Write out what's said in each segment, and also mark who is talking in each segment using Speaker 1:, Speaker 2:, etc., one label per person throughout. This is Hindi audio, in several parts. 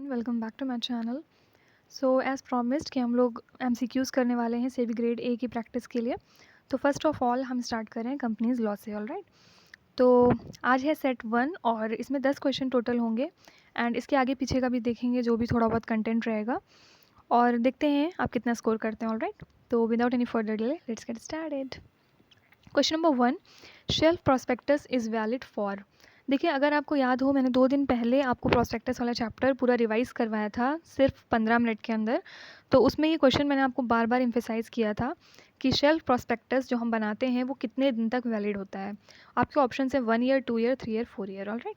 Speaker 1: Welcome back to my channel. So as promised कि हम लोग एमसीक्यूज़ करने वाले हैं सेबी ग्रेड ए की प्रैक्टिस के लिए। तो फर्स्ट ऑफ ऑल हम स्टार्ट करें कंपनीज लॉ से। ऑलराइट, तो आज है सेट 1 और इसमें 10 क्वेश्चन टोटल होंगे एंड इसके आगे पीछे का भी देखेंगे जो भी थोड़ा बहुत कंटेंट रहेगा और देखते हैं आप कितना स्कोर करते हैं। ऑलराइट, तो without any further delay let's get started. Question number 1, shelf prospectus is valid for. देखिए, अगर आपको याद हो, मैंने 2 दिन पहले आपको प्रॉस्पेक्टस वाला चैप्टर पूरा रिवाइज़ करवाया था सिर्फ 15 मिनट के अंदर। तो उसमें ये क्वेश्चन मैंने आपको बार बार एम्फेसाइज़ किया था कि शेल्फ प्रॉस्पेक्टस जो हम बनाते हैं वो कितने दिन तक वैलिड होता है। आपके ऑप्शन है 1 year, 2 year, 3 year, 4 year. Alright,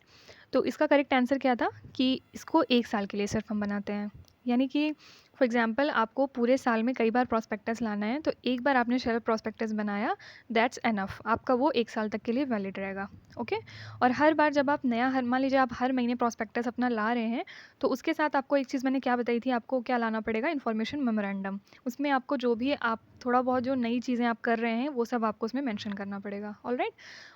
Speaker 1: तो इसका करेक्ट आंसर क्या था कि इसको 1 साल के लिए सिर्फ हम बनाते हैं। यानी कि फॉर एग्जांपल आपको पूरे साल में कई बार प्रॉस्पेक्टस लाना है, तो एक बार आपने शेल्फ प्रॉस्पेक्टस बनाया, दैट्स एनफ, आपका वो 1 साल तक के लिए वैलिड रहेगा। ओके, और हर बार जब आप नया, हर मान लीजिए आप हर महीने प्रॉस्पेक्टस अपना ला रहे हैं, तो उसके साथ आपको एक चीज़ मैंने क्या बताई थी, आपको क्या लाना पड़ेगा, इन्फॉर्मेशन मेमोरेंडम। उसमें आपको जो भी आप थोड़ा बहुत जो नई चीज़ें आप कर रहे हैं वो सब आपको उसमें मेंशन करना पड़ेगा। ऑलराइट,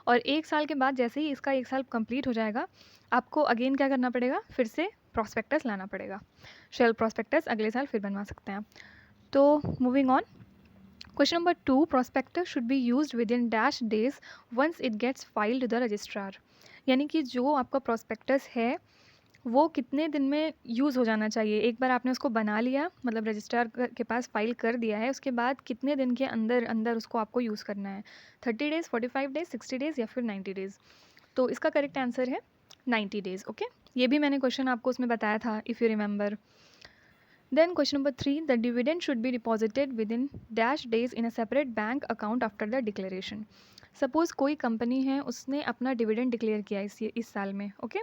Speaker 1: और 1 साल के बाद जैसे ही इसका 1 साल कंप्लीट हो जाएगा, आपको अगेन क्या करना पड़ेगा, फिर से प्रॉस्पेक्टस लाना पड़ेगा। शेल्फ प्रॉस्पेक्टस अगले साल फिर बनवा सकते हैं आप। तो moving on, question number 2, prospectus should be used within dash days once it gets filed to the registrar. यानी कि जो आपका प्रॉस्पेक्टस है वो कितने दिन में यूज़ हो जाना चाहिए। एक बार आपने उसको बना लिया, मतलब रजिस्ट्रार के पास फाइल कर दिया है, उसके बाद कितने दिन के अंदर अंदर उसको आपको यूज़ करना है। 30 डेज़, 45 डेज़, 60 डेज़ या फिर 90 डेज़। तो इसका करेक्ट आंसर है 90 डेज़। ओके, ये भी मैंने क्वेश्चन आपको उसमें बताया था, if you remember. Then question number 3, the dividend should be deposited within dash days in a separate bank account after the declaration. Suppose कोई कंपनी है, उसने अपना डिविडेंड डिक्लेयर किया इस साल में। ओके,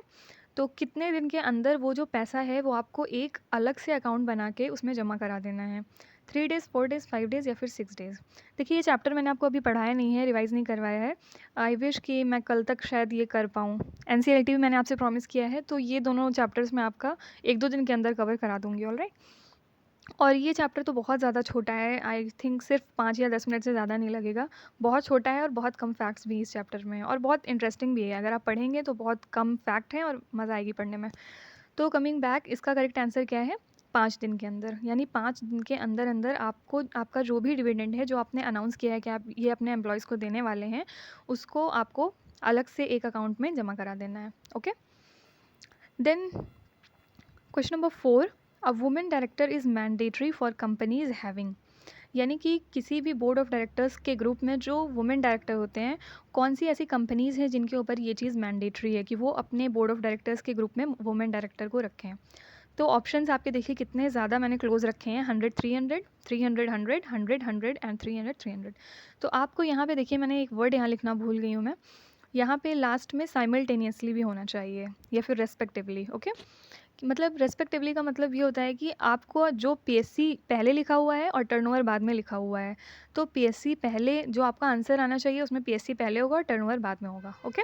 Speaker 1: तो कितने दिन के अंदर वो जो पैसा है वो आपको एक अलग से अकाउंट बना के उसमें जमा करा देना है। 3 डेज़, 4 डेज़, 5 डेज़ या फिर 6 डेज़। देखिए, ये चैप्टर मैंने आपको अभी पढ़ाया नहीं है, रिवाइज़ नहीं करवाया है। आई विश कि मैं कल तक शायद ये कर पाऊँ। एनसीईआरटी भी मैंने आपसे प्रॉमिस किया है, तो ये दोनों चैप्टर्स मैं आपका 1-2 दिन के अंदर कवर करा दूँगी। ऑलराइट, और ये चैप्टर तो बहुत ज़्यादा छोटा है, आई थिंक सिर्फ 5 या 10 मिनट से ज़्यादा नहीं लगेगा। बहुत छोटा है और बहुत कम फैक्ट्स भी इस चैप्टर में हैं और बहुत इंटरेस्टिंग भी है। अगर आप पढ़ेंगे तो बहुत कम फैक्ट हैं और मज़ा आएगी पढ़ने में। तो कमिंग बैक, इसका करेक्ट आंसर क्या है, 5 दिन के अंदर। यानी 5 दिन के अंदर अंदर आपको आपका जो भी डिविडेंड है, जो आपने अनाउंस किया है कि आप ये अपने एम्प्लॉयज़ को देने वाले हैं, उसको आपको अलग से एक अकाउंट में जमा करा देना है। Okay, then question number 4, a women director is mandatory for companies having. यानी कि किसी भी बोर्ड ऑफ डायरेक्टर्स के ग्रुप में जो वुमेन डायरेक्टर होते हैं, कौन सी ऐसी कंपनीज़ हैं जिनके ऊपर ये चीज़ मैंडेटरी है कि वो अपने बोर्ड ऑफ डायरेक्टर्स के ग्रुप में वुमेन डायरेक्टर को रखें। तो ऑप्शंस आपके देखिए कितने ज़्यादा मैंने क्लोज रखे हैं, 100, 300, 300, 100, 100, 100 एंड 300, 300। तो आपको यहाँ पे देखिए, मैंने एक वर्ड यहाँ लिखना भूल गई हूँ मैं, यहाँ पे लास्ट में साइमल्टेनियसली भी होना चाहिए या फिर रेस्पेक्टिवली। ओके, मतलब रेस्पेक्टिवली का मतलब ये होता है कि आपको जो पीएससी पहले लिखा हुआ है और टर्नओवर बाद में लिखा हुआ है, तो पीएससी पहले, जो आपका आंसर आना चाहिए उसमें पीएससी पहले होगा और टर्नओवर बाद में होगा। ओके,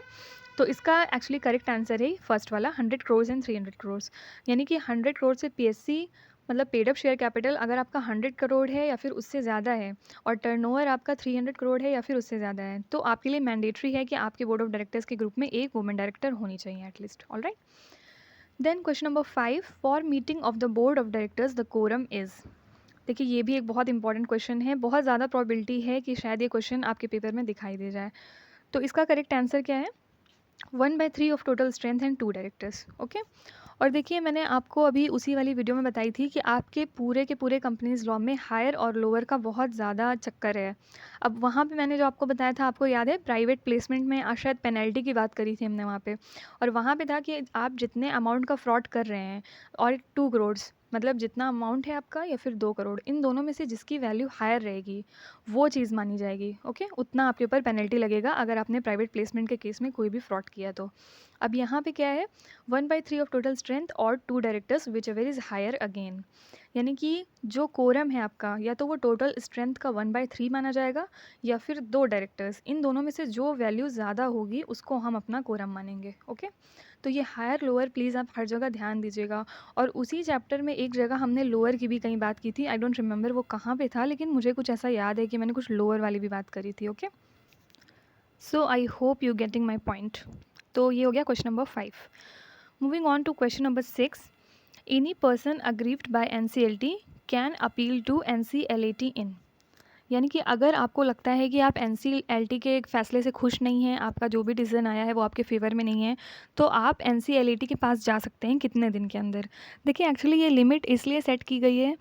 Speaker 1: तो इसका एक्चुअली करेक्ट आंसर है फर्स्ट वाला, 100 करोड़ एंड 300 करोड़। यानी कि 100 करोड़ से पीएससी मतलब पेड अप शेयर कैपिटल अगर आपका 100 करोड़ है या फिर उससे ज़्यादा है और टर्नओवर आपका 300 करोड़ है या फिर उससे ज़्यादा है, तो आपके लिए मैंडेटरी है कि आपके बोर्ड ऑफ डायरेक्टर्स के ग्रुप में एक वुमेन डायरेक्टर होनी चाहिए at least. Alright, then question number 5, for meeting of the board of directors the quorum is. देखिए, ये भी एक बहुत इंपॉर्टेंट क्वेश्चन है, बहुत ज़्यादा प्रोबेबिलिटी है कि शायद ये क्वेश्चन आपके पेपर में दिखाई दे जाए। तो इसका करेक्ट आंसर क्या है, 1/3 of total strength and 2 directors. Okay, और देखिए, मैंने आपको अभी उसी वाली वीडियो में बताई थी कि आपके पूरे के पूरे कंपनीज लॉ में हायर और लोअर का बहुत ज़्यादा चक्कर है। अब वहाँ पे मैंने जो आपको बताया था, आपको याद है, प्राइवेट प्लेसमेंट में शायद पेनल्टी की बात करी थी हमने वहाँ पे, और वहाँ पे था कि आप जितने अमाउंट का फ्रॉड कर रहे हैं और 2 करोड़, मतलब जितना अमाउंट है आपका या फिर 2 करोड़, इन दोनों में से जिसकी वैल्यू हायर रहेगी वो चीज़ मानी जाएगी। ओके, उतना आपके ऊपर पेनल्टी लगेगा अगर आपने प्राइवेट प्लेसमेंट के केस में कोई भी फ्रॉड किया तो। अब यहाँ पे क्या है, 1/3 ऑफ टोटल स्ट्रेंथ और 2 directors whichever is higher again. यानी कि जो कोरम है आपका, या तो वो टोटल स्ट्रेंथ का 1/3 माना जाएगा या फिर 2 डायरेक्टर्स, इन दोनों में से जो वैल्यू ज़्यादा होगी उसको हम अपना कोरम मानेंगे। ओके, तो ये हायर लोअर प्लीज़ आप हर जगह ध्यान दीजिएगा। और उसी चैप्टर में एक जगह हमने लोअर की भी कहीं बात की थी, आई डोंट रिमेंबर वो कहाँ पे था, लेकिन मुझे कुछ ऐसा याद है कि मैंने कुछ लोअर वाली भी बात करी थी। Okay, so I hope you getting my point. तो ये हो गया question number 5। Moving on to question number 6, any person aggrieved by NCLT can appeal to NCLT in. यानी कि अगर आपको लगता है कि आप एनसीएलटी के फैसले से खुश नहीं हैं, आपका जो भी डिसीजन आया है वो आपके फेवर में नहीं है, तो आप एनसीएलटी के पास जा सकते हैं कितने दिन के अंदर। देखिए एक्चुअली ये लिमिट इसलिए सेट की गई है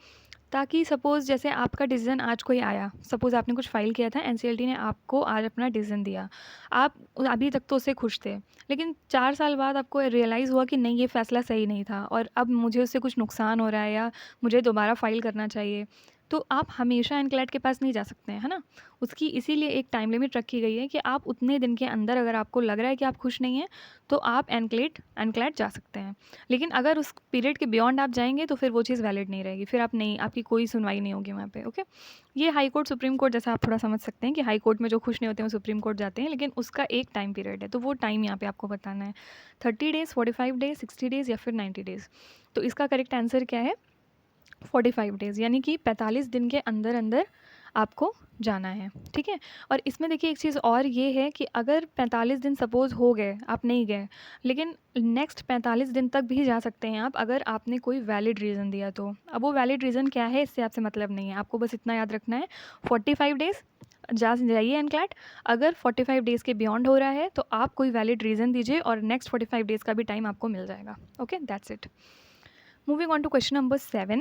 Speaker 1: ताकि सपोज़ जैसे आपका डिसीज़न आज कोई आया, सपोज़ आपने कुछ फ़ाइल किया था, एनसीएलटी ने आपको आज अपना डिसीज़न दिया, आप अभी तक तो उससे खुश थे, लेकिन 4 साल बाद आपको रियलाइज़ हुआ कि नहीं ये फ़ैसला सही नहीं था और अब मुझे उससे कुछ नुकसान हो रहा है या मुझे दोबारा फ़ाइल करना चाहिए, तो आप हमेशा एनक्लैट के पास नहीं जा सकते हैं, है ना? उसकी इसीलिए एक टाइम लिमिट रखी गई है कि आप उतने दिन के अंदर अगर आपको लग रहा है कि आप खुश नहीं हैं, तो आप एनक्लैट जा सकते हैं। लेकिन अगर उस पीरियड के बियॉन्ड आप जाएँगे तो फिर वो चीज़ वैलिड नहीं रहेगी, फिर आप नहीं, आपकी कोई सुनवाई नहीं होगी वहाँ पे, ओके? ये हाई कोर्ट, सुप्रीम कोर्ट जैसा आप थोड़ा समझ सकते हैं कि हाई कोर्ट में जो खुश नहीं होते हैं वो सुप्रीम कोर्ट जाते हैं, लेकिन उसका एक टाइम पीरियड है, तो वो टाइम यहाँ पे आपको बताना है। 30 डेज़, 45 डेज़, 60 डेज़ या फिर 90 डेज़। तो इसका करेक्ट आंसर क्या है? 45 डेज़, यानी कि 45 दिन के अंदर-अंदर आपको जाना है, ठीक है? और इसमें देखिए एक चीज़ और ये है कि अगर 45 दिन सपोज़ हो गए, आप नहीं गए, लेकिन नेक्स्ट 45 दिन तक भी जा सकते हैं आप अगर आपने कोई वैलिड रीज़न दिया तो। अब वो वैलिड रीज़न क्या है इससे आपसे मतलब नहीं है, आपको बस इतना याद रखना है 45 डेज़ जाइए एनक्लैट। अगर 45 डेज़ के बियॉन्ड हो रहा है तो आप कोई वैलिड रीज़न दीजिए और नेक्स्ट 45 डेज़ का भी टाइम आपको मिल जाएगा। Okay, that's it. Moving on to question number 7,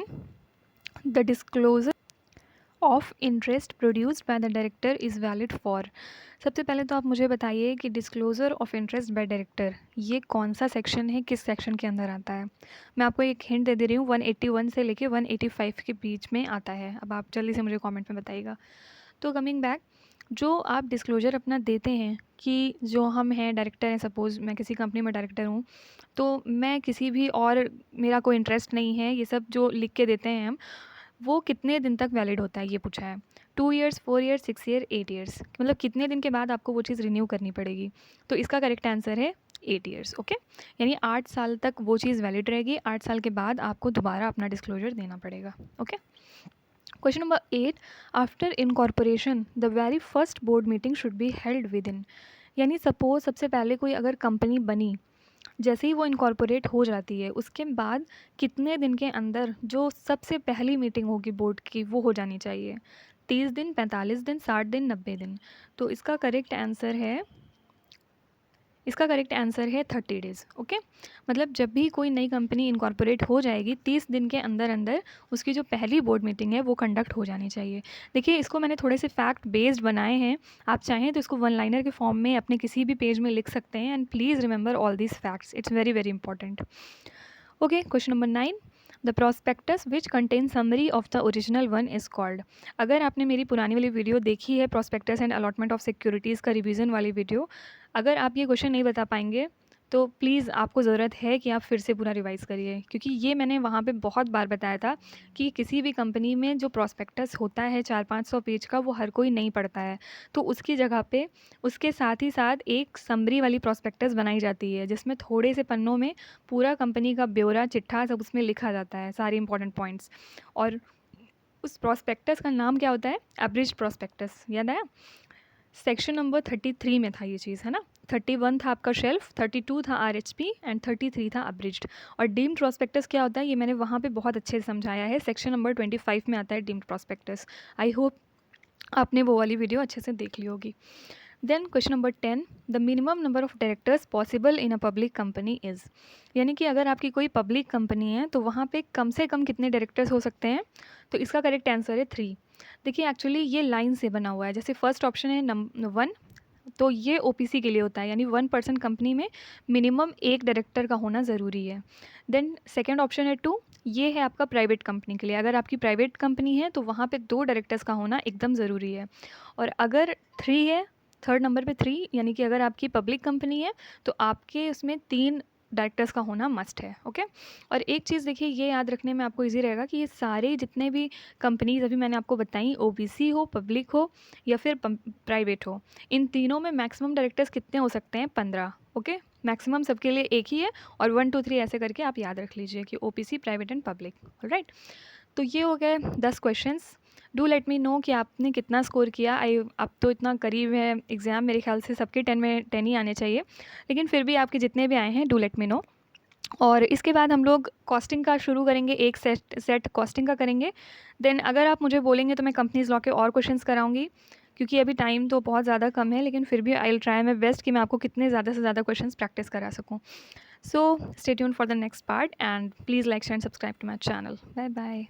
Speaker 1: the disclosure of interest produced by the director is valid for. सबसे पहले तो आप मुझे बताइए कि disclosure of interest by director ये कौन सा सेक्शन है, किस सेक्शन के अंदर आता है? मैं आपको एक हिंट दे रही हूँ, 181 से लेके 185 के बीच में आता है। अब आप जल्दी से मुझे कमेंट में बताइएगा। तो कमिंग बैक, जो आप डिस्क्लोजर अपना देते हैं कि जो हम हैं डायरेक्टर हैं, सपोज़ मैं किसी कंपनी में डायरेक्टर हूँ, तो मैं किसी भी और मेरा कोई इंटरेस्ट नहीं है, ये सब जो लिख के देते हैं हम, वो कितने दिन तक वैलिड होता है ये पूछा है। 2 ईयर्स, 4 ईयर्स, 6 ईयर, 8 ईयर्स, मतलब कितने दिन के बाद आपको वो चीज़ रिन्यू करनी पड़ेगी। तो इसका करेक्ट आंसर है 8 ईयर्स, ओके? यानी 8 साल तक वो चीज़ वैलिड रहेगी, 8 साल के बाद आपको दोबारा अपना डिस्क्लोजर देना पड़ेगा, okay? Question number 8, after incorporation the very first board meeting should be held with in. यानी सपोज सबसे पहले कोई अगर कंपनी बनी, जैसे ही वो इनकॉर्पोरेट हो जाती है उसके बाद कितने दिन के अंदर जो सबसे पहली मीटिंग होगी बोर्ड की वो हो जानी चाहिए? 30 दिन, 45 दिन, 60 दिन, 90 दिन। तो इसका करेक्ट आंसर है 30 डेज़, ओके? मतलब जब भी कोई नई कंपनी इनकॉर्पोरेट हो जाएगी 30 दिन के अंदर अंदर उसकी जो पहली बोर्ड मीटिंग है वो कंडक्ट हो जानी चाहिए। देखिए इसको मैंने थोड़े से फैक्ट बेस्ड बनाए हैं, आप चाहें तो इसको वन लाइनर के फॉर्म में अपने किसी भी पेज में लिख सकते हैं, and please remember all these facts, it's very very important. Okay, question number 9, the prospectus which contain summary of the original one is called. अगर आपने मेरी पुरानी वाली वीडियो देखी है, prospectus and allotment of securities का रिवीजन वाली वीडियो, अगर आप ये क्वेश्चन नहीं बता पाएंगे तो प्लीज़ आपको ज़रूरत है कि आप फिर से पूरा रिवाइज़ करिए, क्योंकि ये मैंने वहाँ पे बहुत बार बताया था कि किसी भी कंपनी में जो प्रॉस्पेक्टस होता है 400-500 पेज का, वो हर कोई नहीं पढ़ता है। तो उसकी जगह पे उसके साथ ही साथ एक समरी वाली प्रॉस्पेक्टस बनाई जाती है जिसमें थोड़े से पन्नों में पूरा कंपनी का ब्यौरा, चिट्ठा सब उसमें लिखा जाता है, सारे इंपॉर्टेंट पॉइंट्स। और उस प्रॉस्पेक्टस का नाम क्या होता है? एब्रिज्ड प्रॉस्पेक्टस, याद आया? सेक्शन नंबर 33 में था ये चीज़, है ना? 31 था आपका शेल्फ, 32 था आरएचपी एंड 33 था अब्रिज्ड। और डीम्ड प्रॉस्पेक्टस क्या होता है ये मैंने वहाँ पे बहुत अच्छे से समझाया है, सेक्शन नंबर 25 में आता है डीम्ड प्रॉस्पेक्टस। आई होप आपने वो वाली वीडियो अच्छे से देख ली होगी। Then question number 10, the minimum number of directors possible in a public company is. यानी कि अगर आपकी कोई पब्लिक कंपनी है तो वहाँ पे कम से कम कितने डायरेक्टर्स हो सकते हैं? तो इसका करेक्ट आंसर है 3। देखिए एक्चुअली ये लाइन से बना हुआ है, जैसे फर्स्ट ऑप्शन है 1, तो ये ओपीसी के लिए होता है, यानी 1% कंपनी में मिनिमम एक डायरेक्टर का होना ज़रूरी है। देन सेकेंड ऑप्शन है 2, ये है आपका प्राइवेट कंपनी के लिए, अगर आपकी प्राइवेट कंपनी है तो वहाँ पे 2 डायरेक्टर्स का होना एकदम ज़रूरी है। और अगर 3 है, थर्ड नंबर पे 3, यानी कि अगर आपकी पब्लिक कंपनी है तो आपके उसमें 3 डायरेक्टर्स का होना मस्ट है, ओके? और एक चीज़ देखिए ये याद रखने में आपको ईजी रहेगा कि ये सारे जितने भी कंपनीज अभी मैंने आपको बताई, ओबीसी हो, पब्लिक हो या फिर प्राइवेट हो, इन तीनों में मैक्सिमम डायरेक्टर्स कितने हो सकते हैं? 15, ओके? मैक्सिमम सबके लिए एक ही है, और 1 2 3 ऐसे करके आप याद रख लीजिए कि OPC, private and public, alright? तो ये हो गए 10 questions. Do let me know कि आपने कितना स्कोर किया। अब तो इतना करीब है एग्ज़ाम, मेरे ख्याल से सबके 10 में 10 ही आने चाहिए, लेकिन फिर भी आपके जितने भी आए हैं डू लेट मी नो। और इसके बाद हम लोग कॉस्टिंग का शुरू करेंगे, एक सेट कॉस्टिंग का करेंगे। देन अगर आप मुझे बोलेंगे तो मैं कंपनीज़ लॉ के और क्वेश्चंस कराऊँगी, क्योंकि अभी टाइम तो बहुत ज़्यादा कम है, लेकिन फिर भी I will try my best कि मैं आपको कितने ज़्यादा से ज़्यादा क्वेश्चंस प्रैक्टिस करा सकूँ। So stay tuned for the next part and please like share and subscribe to my channel. Bye bye.